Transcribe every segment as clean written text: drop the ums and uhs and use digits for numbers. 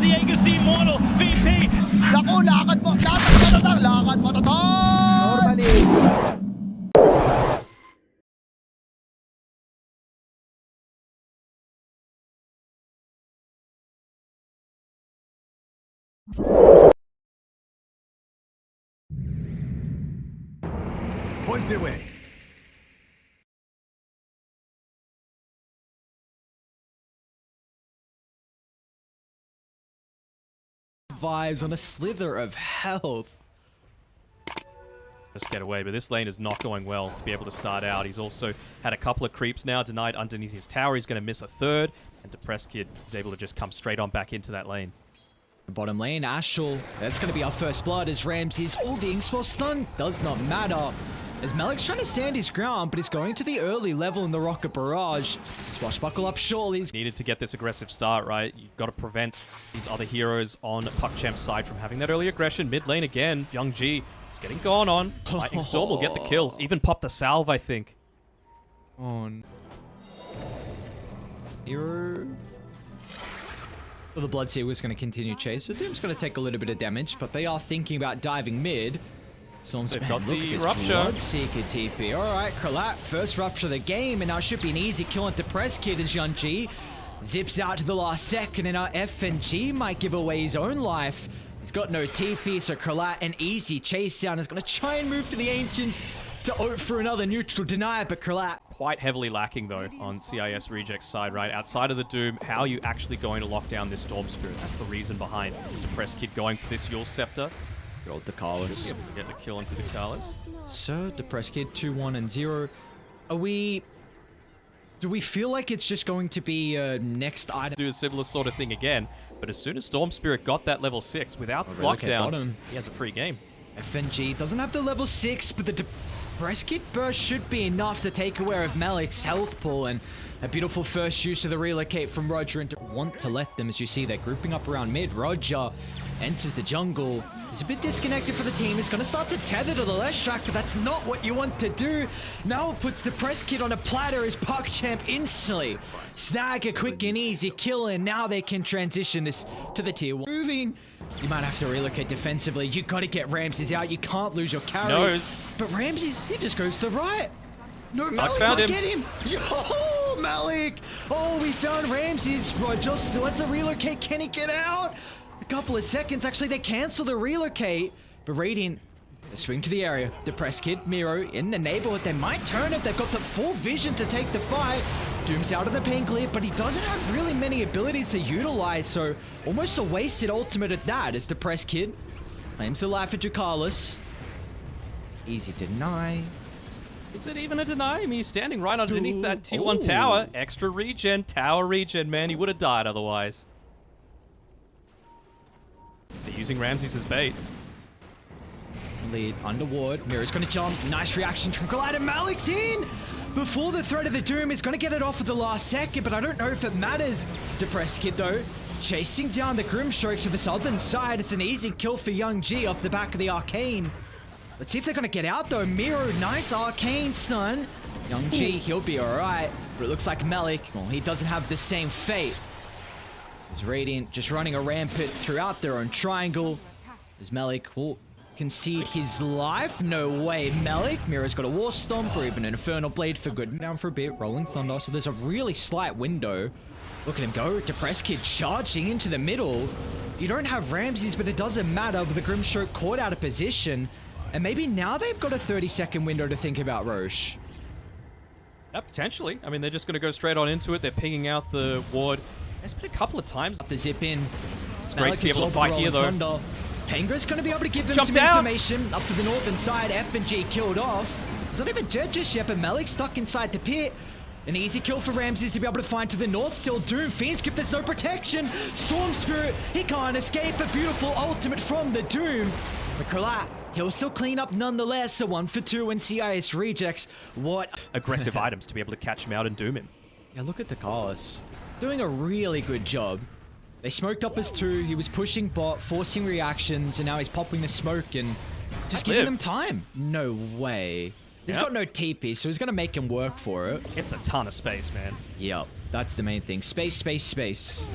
Diego si Immortal, VP. Naku, lakad mo tatang, lakad mo tatang! Normally. Points away. Vibes on a slither of health. Just get away, but this lane is not going well to be able to start out. He's also had a couple of creeps now denied underneath his tower. He's going to miss a third, and Depressed Kid is able to just come straight on back into that lane. Bottom lane, Ashel. That's going to be our first blood as Ramses. Oh, the Inkspell stun does not matter. As Malik's trying to stand his ground, but he's going to the early level in the Rocket Barrage. Swashbuckle up surely. Needed to get this aggressive start, right? You've got to prevent these other heroes on PuckChamp's side from having that early aggression. Mid lane again, Young G is getting gone on. Lightning Storm will get the kill. Even pop the salve, I think. On. Hero. Well, the Bloodseer was going to continue chase, so Doom's going to take a little bit of damage, but they are thinking about diving mid. Storm's They've man, got look the at this Rupture. Bloodseeker TP. Alright, Kralat, first Rupture of the game, and now should be an easy kill on Depressed Kid as Young G zips out to the last second, and our FNG might give away his own life. He's got no TP, so Kralat, an easy chase down, is going to try and move to the Ancients to opt for another neutral deny, but Kralat Quite heavily lacking, though, on CIS Reject's side, right? Outside of the Doom, how are you actually going to lock down this Storm Spirit? That's the reason behind Depressed Kid going for this Yule Scepter. Good old Dakalis. Should be able to get the kill into Dakalis. So, Depressed Kid, 2-1 and 0. Are we... Do we feel like it's just going to be next item? Do a similar sort of thing again, but as soon as Storm Spirit got that level 6, without lockdown, he has a free game. FNG doesn't have the level 6, but the Depressed Kid burst should be enough to take away of Malik's health pool, and a beautiful first use of the relocate from Roger, and want to let them, as you see, they're grouping up around mid. Roger enters the jungle. He's a bit disconnected for the team. He's going to start to tether to the left track, but that's not what you want to do. Now it puts Depressed Kid on a platter as PuckChamp instantly snag a quick and easy kill, and now they can transition this to the tier 1. Moving. You might have to relocate defensively. You got to get Ramses out. You can't lose your carry. Knows. But Ramses, he just goes to the right. No, Malik found might him. get him. Yo, Malik. Oh, we found Ramses. Roger still has the relocate. Can he get out? A couple of seconds. Actually, they cancel the relocate. But Radiant, they swing to the area. Depressed Kid, Miro in the neighborhood. They might turn it. They've got the full vision to take the fight. Doom's out of the pain clear, but he doesn't have really many abilities to utilize, so almost a wasted ultimate at that as Depressed Kid claims the life of Dakalis. Easy deny. Is it even a deny? I mean, he's standing right underneath that tier 1 tower. Extra regen, tower regen, man. He would have died otherwise. They're using Ramses as bait. Lead underward. Miro's going to jump. Nice reaction from Collide, and Malik's in! Before the threat of the Doom is going to get it off at the last second, but I don't know if it matters. Depressed Kid, though, chasing down the Grimstroke to the southern side. It's an easy kill for Young G off the back of the Arcane. Let's see if they're going to get out, though. Miro, nice Arcane stun. Young G, he'll be alright. But it looks like Malik, well, he doesn't have the same fate. As Radiant just running a rampant throughout their own triangle. As Malik will concede his life. No way, Malik. Miro's got a War Stomp or even an Infernal Blade for good. Down for a bit, Rolling Thunder. So there's a really slight window. Look at him go. Depressed Kid charging into the middle. You don't have Ramses, but it doesn't matter with the Grimstroke caught out of position. And maybe now they've got a 30-second window to think about Roche. Yeah, potentially. I mean, they're just going to go straight on into it. They're pinging out the ward. There's been a couple of times. The zip in. It's great to be able to fight here, though. Thunder. Penguin's going to be able to give them Jumped some out. information. Up to the northern side, FNG killed off. It's not even dead just yet, but Malik stuck inside the pit. An easy kill for Ramses to be able to find to the north. Still Doom. Fiend's Grip, there's no protection. Storm Spirit, he can't escape. A beautiful ultimate from the Doom. But Kralat, he'll still clean up nonetheless. So 1 for 2 in CIS rejects. What? Aggressive items to be able to catch him out and doom him. Yeah, look at Dakalis. Doing a really good job. They smoked up as 2. He was pushing bot, forcing reactions, and now he's popping the smoke and just giving them time. No way. He's got no TP, so he's going to make him work for it. It's a ton of space, man. Yep, that's the main thing. Space, space, space.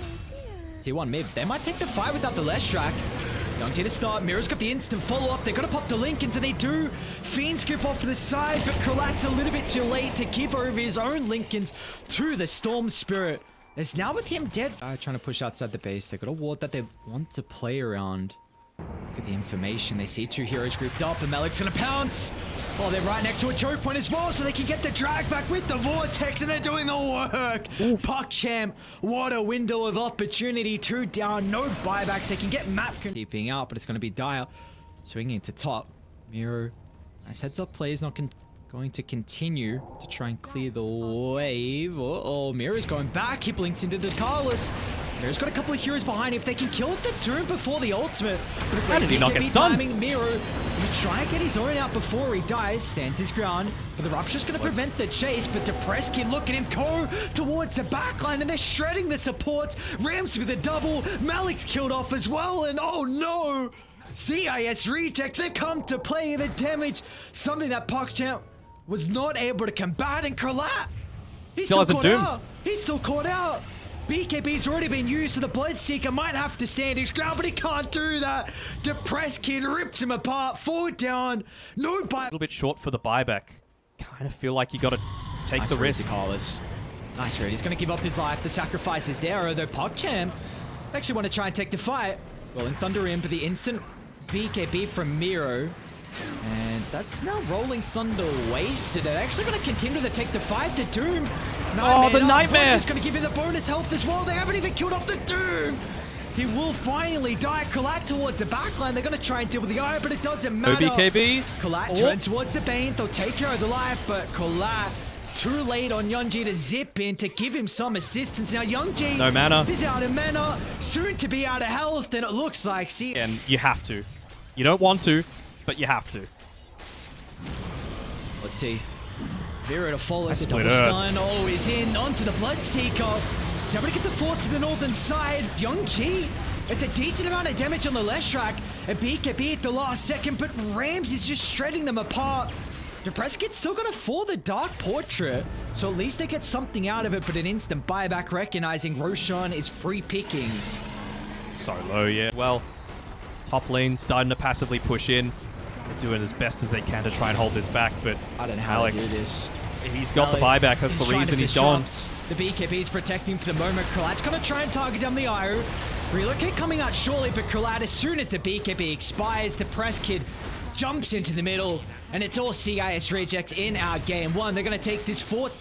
T1 mid. They might take the fight without the less track. Young G to start. Mirror's got the instant follow-up. They're going to pop the Lincolns, and they do. Fiend scoop off to the side, but Kralat's a little bit too late to give over his own Lincolns to the Storm Spirit. It's now with him dead. Trying to push outside the base. They've got a ward that they want to play around. Look at the information. They see two heroes grouped up, and Malik's going to pounce. Oh, they're right next to a choke point as well, so they can get the drag back with the Vortex, and they're doing the work. PuckChamp, what a window of opportunity. 2 down, no buybacks. They can get map keeping out, but it's going to be Dire swinging to top. Miro, nice heads up play, is not going to continue to try and clear the wave. Uh-oh, Miro's going back. He blinks into the Carlos. Miro's got a couple of heroes behind. If they can kill the Doom before the ultimate. How did he not get stunned? Miro, he try and get his own out before he dies. Stands his ground. But the Rupture's going to prevent the chase. But Depressed Kid, look at him go towards the backline. And they're shredding the support. Rams with a double. Malik's killed off as well. And oh no! CIS rejects. They've come to play the damage. Something that PuckChamp was not able to combat. And Kralat, he's still caught out. He's still caught out. BKB's already been used, so the Bloodseeker might have to stand his ground, but he can't do that. Depressed Kid rips him apart. 4 down. No buy. A little bit short for the buyback. Kind of feel like you got to take the risk. Carlos. Nice read. He's going to give up his life. The sacrifice is there, although PuckChamp actually want to try and take the fight. Rolling Thunder in, but the instant BKB from Miro. And that's now Rolling Thunder wasted. They're actually going to continue to take the fight to Doom. Oh, the Nightmare! Just going to give him the bonus health as well. They haven't even killed off the Doom. He will finally die. Kalat towards the backline. They're going to try and deal with the Eye, but it doesn't matter. OBKB. Kalat turns towards the Bane. They'll take care of the life, but Kalat too late on Youngji to zip in to give him some assistance. Now Youngji no mana. Is out of mana, soon to be out of health, and it looks like and you have to. You don't want to, but you have to. Let's see. Vera to follow the split double stun. Oh, he's in onto the Bloodseeker. So able to get the force to the northern side. Youngji, it's a decent amount of damage on the left track. And BKB at the last second, but Rams is just shredding them apart. Depressed Kid's still gonna fall the Dark Portrait, so at least they get something out of it, but an instant buyback recognizing Roshan is free pickings. So low, yeah. Well, top lane starting to passively push in. They're doing as best as they can to try and hold this back, but I don't know how to do this. He's got the buyback, that's the reason he's gone. The BKB is protecting for the moment. Kralat's gonna try and target down the Io. Relocate coming out shortly, but Kralat, as soon as the BKB expires, the Press Kid jumps into the middle, and it's all CIS rejects in our game one. They're gonna take this 14.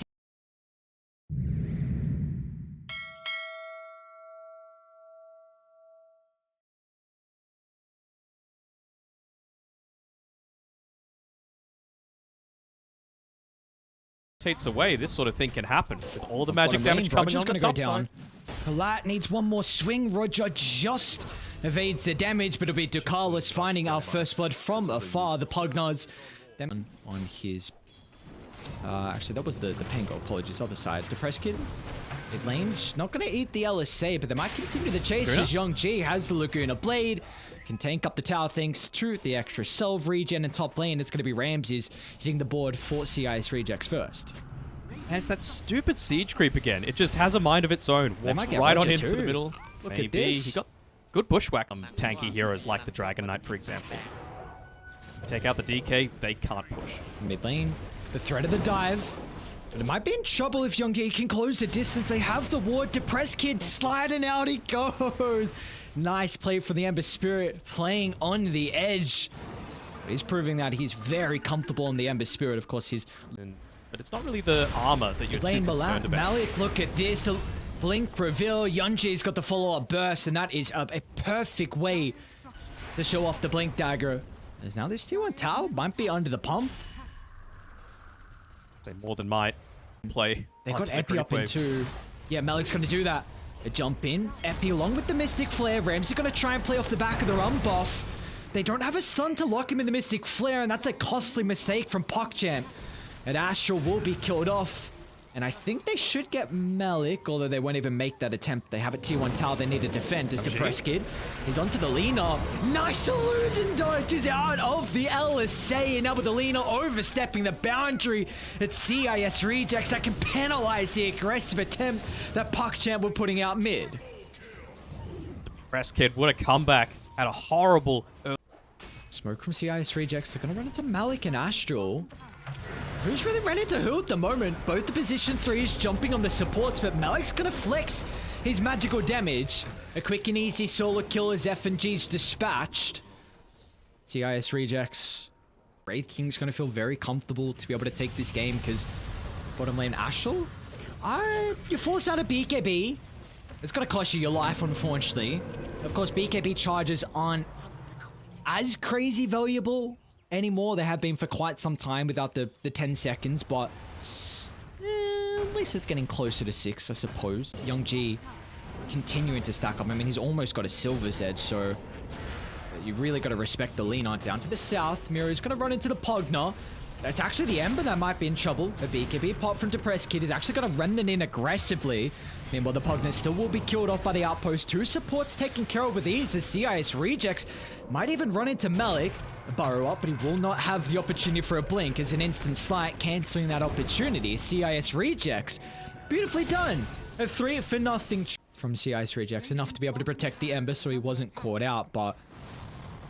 Away, this sort of thing can happen with all the magic damage coming on the top side. Kalat needs one more swing. Roger just evades the damage, but it'll be Ducalis finding our first blood from afar. The Pugnards then on his actually that was the Pango, apologies, other side. Depressed Kid mid lane, not gonna eat the LSA, but they might continue the chase as Young G has the Laguna Blade. Can tank up the tower thanks to the extra self regen, and top lane it's going to be Ramses hitting the board for CIS rejects first. And it's that stupid siege creep again. It just has a mind of its own. Walks right on into the middle. Look Maybe. at this. He got good bushwhack on tanky heroes like the Dragon Knight, for example. Take out the DK, they can't push. Mid lane, the threat of the dive. But it might be in trouble if Younggi can close the distance. They have the ward. Depressed Kid sliding out. He goes. Nice play for the Ember Spirit, playing on the edge. But he's proving that he's very comfortable in the Ember Spirit. Of course, he's... But it's not really the armor that you're too concerned about. Malik, look at this. The blink reveal. Yunji's got the follow-up burst, and that is a perfect way to show off the blink dagger. As now this T1 tower might be under the pump. Say more than might play. They got Epi up in two. Yeah, Malik's going to do that. A jump in. Epi along with the Mystic Flare. Ramsey's going to try and play off the back of the run buff. They don't have a stun to lock him in the Mystic Flare, and that's a costly mistake from PuckChamp. And Astral will be killed off. And I think they should get Malik, although they won't even make that attempt. They have a T1 tower they need to defend as Depressed Kid. He's onto the Lina. Nice illusion dodges out of the LSA. And now with the Lina overstepping the boundary, it's CIS rejects that can penalize the aggressive attempt that PuckChamp were putting out mid. Press Kid, what a comeback. Had a horrible... Smoke from CIS Rejects. They're going to run into Malik and Astral. Who's really running into who at the moment? Both the position 3s jumping on the supports, but Malik's going to flex his magical damage. A quick and easy solo kill as F&G's dispatched. CIS Rejects. Wraith King's going to feel very comfortable to be able to take this game because bottom lane Astral, you force out a BKB. It's going to cost you your life, unfortunately. Of course, BKB charges aren't as crazy valuable anymore. They have been for quite some time without the 10 seconds, but at least it's getting closer to 6, I suppose. Young G continuing to stack up. I mean, he's almost got a Silver's Edge, so you really got to respect the lean on. Down to the south, Miro's going to run into the Pogner. That's actually the Ember that might be in trouble. The BKB pop from Depressed Kid is actually going to run them in aggressively. Meanwhile, the Pogner still will be killed off by the outpost. 2 supports taken care of with ease as CIS Rejects might even run into Malik. Burrow up, but he will not have the opportunity for a blink as an instant slight, cancelling that opportunity. CIS Rejects. Beautifully done. A 3-for-0 from CIS Rejects. Enough to be able to protect the Ember so he wasn't caught out, but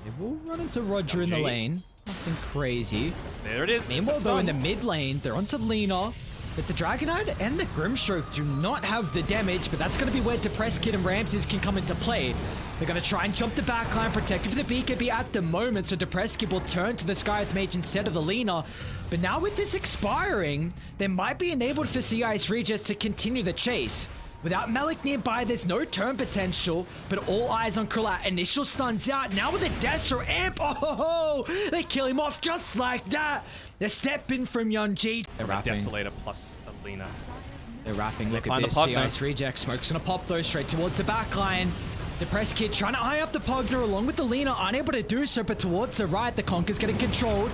they will run into Roger in the lane. Nothing crazy. There it is. Meanwhile, though, in the mid lane, they're onto Lena. But the Dragonite and the Grimstroke do not have the damage, but that's going to be where Depressed Kid and Ramses can come into play. They're going to try and jump the backline, protected for the BKB at the moment, so Depressed Kid will turn to the Skyeth Mage instead of the Lena. But now with this expiring, they might be enabled for CIS Regis to continue the chase. Without Malik nearby, there's no turn potential, but all eyes on Krullat. Initial stuns out. Now with a Destro Amp, oh, they kill him off just like that. The step in from Young G. They're wrapping. Desolator plus Alina. They're wrapping. Look at this. CIS Reject. Smoke's gonna pop those straight towards the backline. Depressed Kid trying to eye up the Pogner along with the Lena. Unable to do so, but towards the right, the Conker's getting controlled.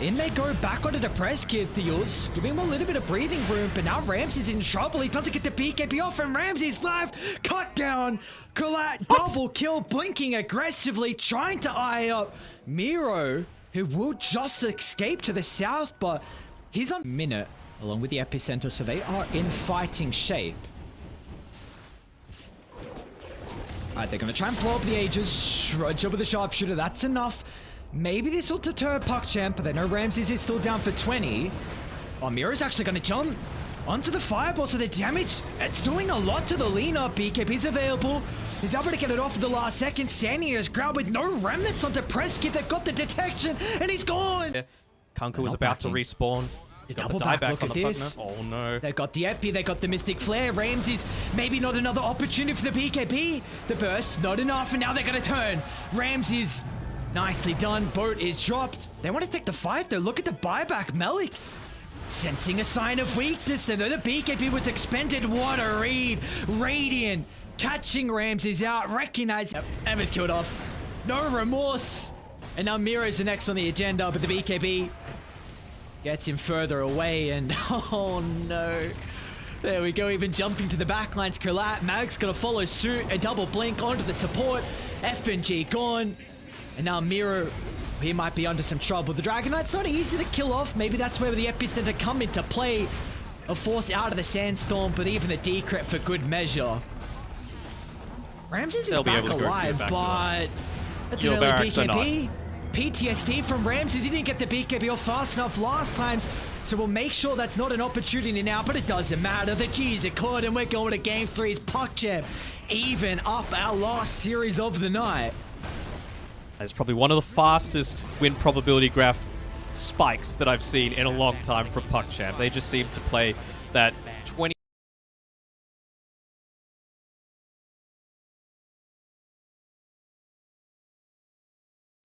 In they go back on the Depressed Kid, Theos, giving him a little bit of breathing room, but now Ramsey's in trouble. He doesn't get the BKB off, and Ramsey's live. Cut down. Collat, double kill, blinking aggressively, trying to eye up Miro, who will just escape to the south, but he's on minute, along with the Epicenter, so they are in fighting shape. Alright, they're going to try and blow up the Aegis. Roger with the Sharpshooter, that's enough. Maybe this will deter PuckChamp, but they know Ramses is still down for 20. Oh, Miro's actually going to jump onto the Fireball, so the damage, it's doing a lot to the Lena. BKB's available. He's able to get it off at the last second. Standing his ground with no remnants on Depressed Kid. They've got the detection, and he's gone. Yeah. Kunka was about to respawn. Double back, look at this. Oh no. They've got the Epi, they got the Mystic Flare. Ramses, maybe not another opportunity for the BKB. The burst, not enough, and now they're going to turn. Ramses, nicely done. Boat is dropped. They want to take the fight, though. Look at the buyback. Malik sensing a sign of weakness. They know the BKB was expended. What a read. Radiant catching Ramses out. Recognize. Emma's killed off. No remorse. And now Miro's the next on the agenda, but the BKB gets him further away, and oh no. There we go, even jumping to the backlines. Krullat, Mag's gonna follow suit. A double blink onto the support. F&G gone. And now Miro, he might be under some trouble. The Dragonite's not easy to kill off. Maybe that's where the Epicenter come into play. A force out of the Sandstorm, but even the Decrypt for good measure. Ramses is back alive, but that's an early BKB. PTSD from Ramses. He didn't get the BKB off fast enough last time, so we'll make sure that's not an opportunity now, but it doesn't matter. The G's are caught, and we're going to Game 3's PuckChamp. Even up our last series of the night. It's probably one of the fastest win probability graph spikes that I've seen in a long time from PuckChamp. They just seem to play that 20.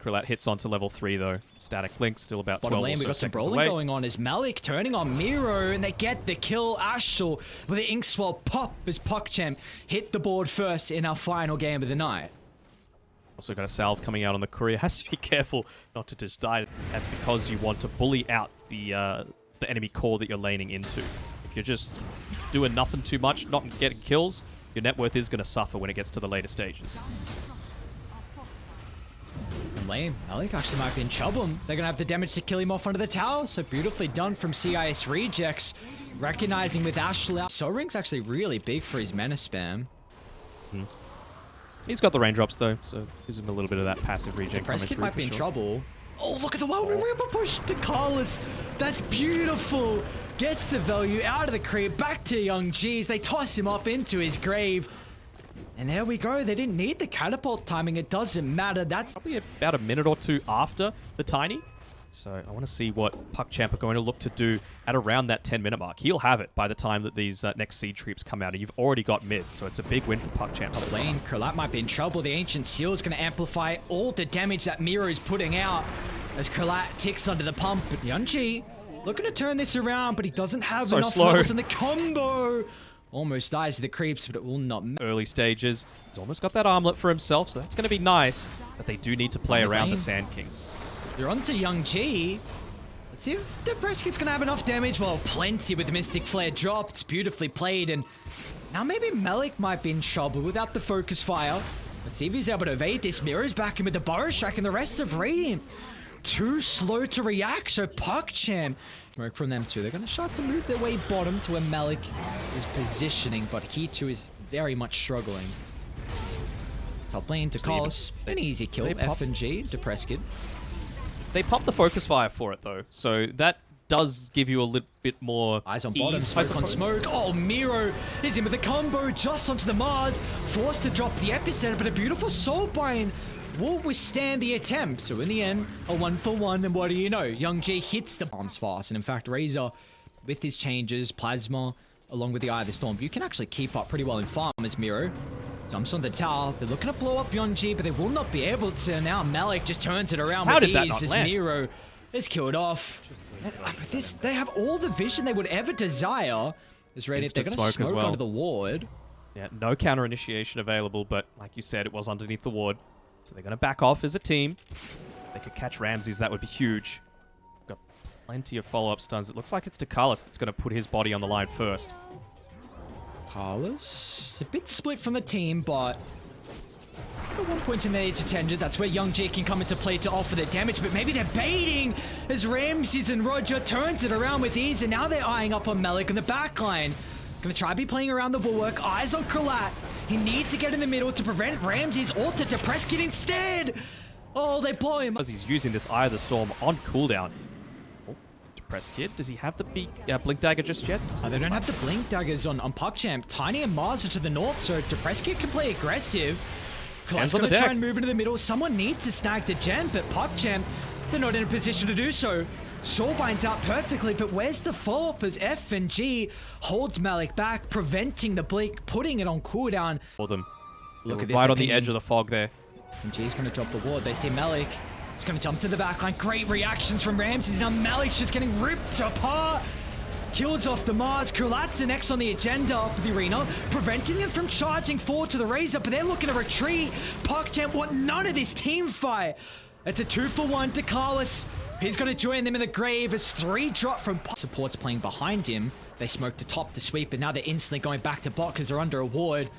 Krullat hits onto level 3 though. Static Link still about 12 lane, we got some brawling going on as Malik turning on Miro, and they get the kill. Ashel with the Inkswell pop as PuckChamp hit the board first in our final game of the night. Also got a salve coming out on the courier. Has to be careful not to just die. That's because you want to bully out the enemy core that you're laning into. If you're just doing nothing too much, not getting kills, your net worth is going to suffer when it gets to the later stages. Lane, Malik actually might be in trouble. They're going to have the damage to kill him off under the tower. So beautifully done from CIS Rejects. Recognizing with Ashel out. Soul Ring's actually really big for his mana spam. He's got the raindrops though, so gives him a little bit of that passive regen coming Prescott through might for be in sure. trouble. Oh, look at the whirlwind Reaper push to Carlos. That's beautiful. Gets the value out of the creep, back to Young G's. They toss him up into his grave. And there we go. They didn't need the catapult timing. It doesn't matter. That's Probably about a minute or two after the Tiny. So I want to see what PuckChamp are going to look to do at around that 10-minute mark. He'll have it by the time that these next Seed Troops come out, and you've already got mid, so it's a big win for PuckChamp. top lane. Krlat might be in trouble. The Ancient Seal is going to amplify all the damage that Miro is putting out as Krlat ticks under the pump. But Yunji looking to turn this around, but he doesn't have So enough slow. levels in the combo. Almost dies to the creeps, but it will not matter. Early stages. He's almost got that armlet for himself, so that's going to be nice. But they do need to play On the around the lane. Sand King. They're on to Young G. Let's see if the Prescott's going to have enough damage. Well, plenty with the Mystic Flare dropped. It's beautifully played. And now maybe Malik might be in trouble without the focus fire. Let's see if he's able to evade this. Mirror's back in with the Burrow Strike, and the rest of Radiant too slow to react. So PuckChamp, smoke from them too. They're going to start to move their way bottom to where Malik is positioning, but he too is very much struggling. Top lane to Carlos. An easy kill. they pop- F and G to Prescott. They popped the focus fire for it though, so that does give you a little bit more Eyes on bottom, ease, I smoke on suppose. smoke. Oh, Miro is in with the combo just onto the Mars. Forced to drop the epicenter, but a beautiful Soulbind will withstand the attempt. So in the end, a 1-for-1, and what do you know? Young G hits the bombs fast. And in fact, Razor, with his changes, Plasma, along with the Eye of the Storm, you can actually keep up pretty well in farm as Miro jumps on the tower. They're looking to blow up Young G, but they will not be able to. Now Malik just turns it around How with did that ease not as land? Miro is killed off. They have all the vision they would ever desire. Is ready. They're Instant going to smoke as smoke well. onto the ward. Yeah, no counter initiation available, but like you said, it was underneath the ward. So they're going to back off as a team. If they could catch Ramses, that would be huge. Got plenty of follow-up stuns. It looks like it's Carlos that's going to put his body on the line first. Carlos, a bit split from the team, but at one point in their attention, that's where Young G can come into play to offer the damage, but maybe they're baiting as Ramses and Roger turns it around with ease, and now they're eyeing up on Malik in the backline. Gonna try be playing around the bulwark, eyes on Krlat. He needs to get in the middle to prevent Ramses ulted to Prescott instead. Oh, they blow him. As he's using this Eye of the Storm on cooldown. Oh, depressed kid. Does he have the Blink Dagger just yet? They don't have the blink daggers on PuckChamp. Tiny and Mars are to the north, so Prescott can play aggressive. Hands Klat's on the gonna try deck. and move into the middle. Someone needs to snag the gem, but PuckChamp, they're not in a position to do so. Soulbind's out perfectly, but where's the follow-up as F and G holds Malik back, preventing the blink, putting it on cooldown. For them. Look They at were this, right they're on the pinging. edge of the fog there. And G's gonna drop the ward. They see Malik. He's gonna jump to the backline. Great reactions from Ramses. Now Malik's just getting ripped apart. Kills off the Mars. Krlat's the next on the agenda for the arena, preventing them from charging forward to the Razor, but they're looking to retreat. PuckChamp want none of this team fight. It's a 2-for-1 to Carlos. He's going to join them in the grave as 3 drop from supports playing behind him. They smoke the top to sweep, and now they're instantly going back to bot because they're under a ward.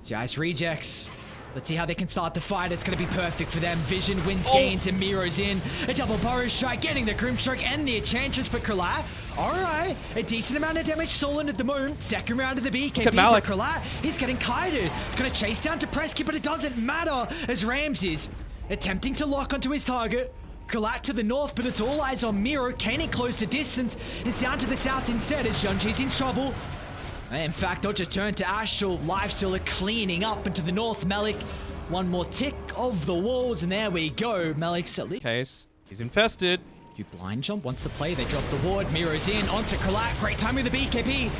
CIS rejects. Let's see how they can start the fight. It's going to be perfect for them. Vision wins gains and Miro's in. A double Burrow Strike, getting the Grim Strike and the Enchantress, but Krlat, alright, a decent amount of damage stolen at the moment. Second round of the BKB at Malik. for Krlat. He's getting kited. Going to chase down to Prescott, but it doesn't matter as Ramses attempting to lock onto his target. Krlat to the north, but it's all eyes on Miro. Can he close the distance? It's down to the south instead as Junji's in trouble. In fact, they'll just turn to Astral. Lifestealer cleaning up into the north. Malik, one more tick of the walls, and there we go. Malik's at least. Case. He's infested. You blind jump wants to play. They drop the ward. Miro's in onto Krlat. Great time with the BKB.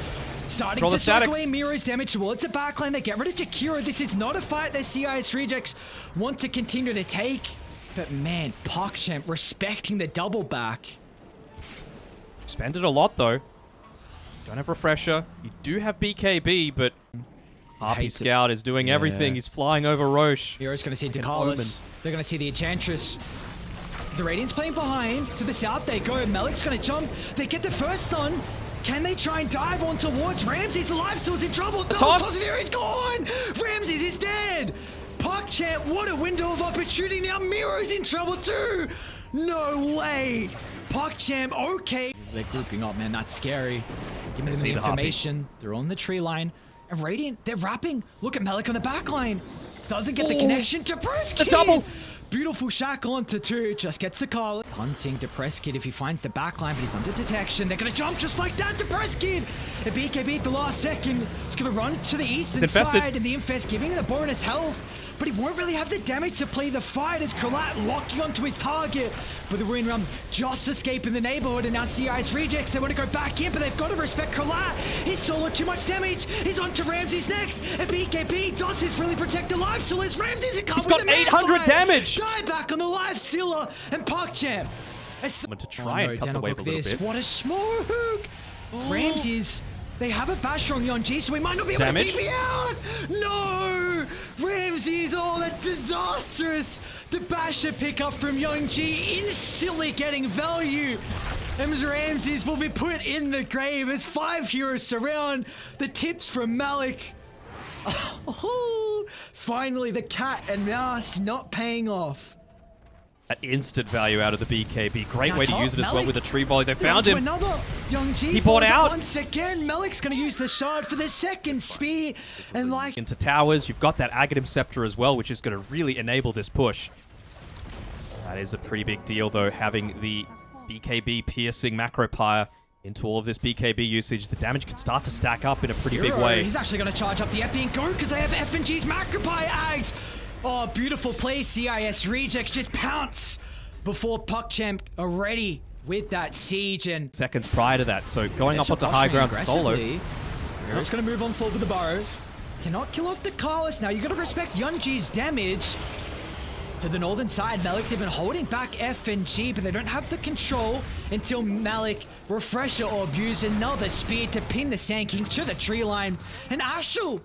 Starting Control to the suck statics. away Miro's damage towards the backline. They get rid of Jakiro. This is not a fight that CIS rejects want to continue to take. But man, PuckChamp respecting the double back. Spend it a lot though. Don't have Refresher. You do have BKB, but Harpy Hates it. Scout is doing everything. He's flying over Roche. Miro's going to see Omen. DeCarlos. They're going to see the Enchantress. The Radiant's playing behind. To the south they go. Malik's going to jump. They get the first stun. Can they try and dive on towards Ramses? The lifesteal's in trouble. No, toss. there, he's gone. Ramses is dead. PuckChamp, what a window of opportunity. Now Miro's in trouble too. No way. PuckChamp, okay. They're grouping up, man. That's scary. Giving them See the the Harpy. information. They're on the tree line. And Radiant, they're wrapping. Look at Malik on the back line. Doesn't get the connection. Depressed The Kid! double! Beautiful shackle onto 2, just gets the call. Hunting Depressed Kid if he finds the backline, but he's under detection. They're gonna jump just like that, Depressed Kid! The BKB at the last second. It's gonna run to the eastern infested. side, and the Infest giving him the bonus health. But he won't really have the damage to play the fight as Kralat locking onto his target. But the Ruin Realm just escaping the neighborhood, and now CIS rejects. They want to go back in, but they've got to respect Kralat. He's solo too much damage. He's on to Ramses next. And BKB does his really protect the life steal as Ramses is He's got 800 damage. Die back on the life stealer and PuckChamp. To try and cut the wave a little bit. What a smoke! Ramses. They have a basher on Young G, so we might not be able Damage. to TP out! No! Ramses, oh, that's disastrous! The basher pickup from Young G instantly getting value. And Ramses will be put in the grave as 5 heroes surround. The tips from Malik. Oh, finally, the cat and mouse not paying off. That instant value out of the BKB. Great Now way to top, use it as well Malik. with the tree volley. They found Onto him. Another Young G He bought falls out. once again. Malik's going to use the shard for the second spear. And like, Into towers. You've got that Aghanim Scepter as well, which is going to really enable this push. That is a pretty big deal, though, having the BKB piercing macro pyre into all of this BKB usage. The damage can start to stack up in a pretty big way. He's actually going to charge up the Epi and go because they have F&G's Macropie Ags. Oh, beautiful play. CIS rejects just pounce before PuckChamp are ready with that siege. And Seconds prior to that, so going up onto high ground solo. He's going to move on forward with the Burrow. Cannot kill off the Carlos. Now you got to respect Young G's damage. To the northern side, Malik's even holding back F&G, but they don't have the control until Malik Refresher Orb use another spear to pin the Sand King to the tree line. And Astral,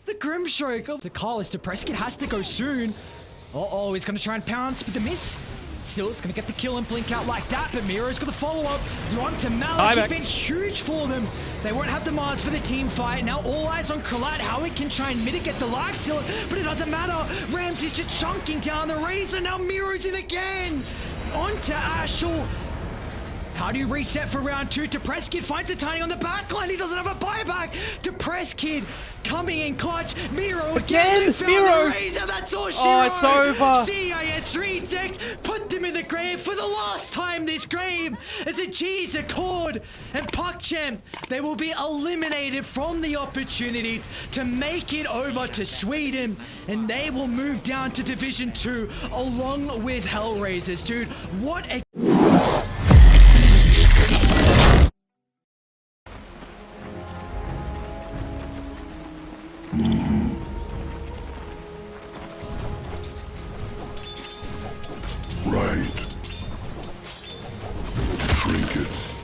the Grimstroke of the Carlos to Prescott has to go soon. Uh-oh, he's going to try and pounce, but the miss. Still, it's going to get the kill and blink out like that, but Miro's going to follow up. You're on to Malik. It's been huge for them. They won't have the Mars for the team fight. Now all eyes on Kralat, how he can try and mitigate the life steal, but it doesn't matter. Ramsey's just chunking down the Razor. Now Miro's in again. On to Ashel. How do you reset for round 2? Depressed Kid finds a tiny on the backline. He doesn't have a buyback. Depressed Kid coming in clutch. Miro Again, Miro. That's all she Oh, it's over. CIS reject. Put them in the grave for the last time this game. As a G's Accord and PuckChamp, they will be eliminated from the opportunity to make it over to Sweden. And they will move down to Division 2 along with Hellraisers. Dude, what a... Right. Trinkets.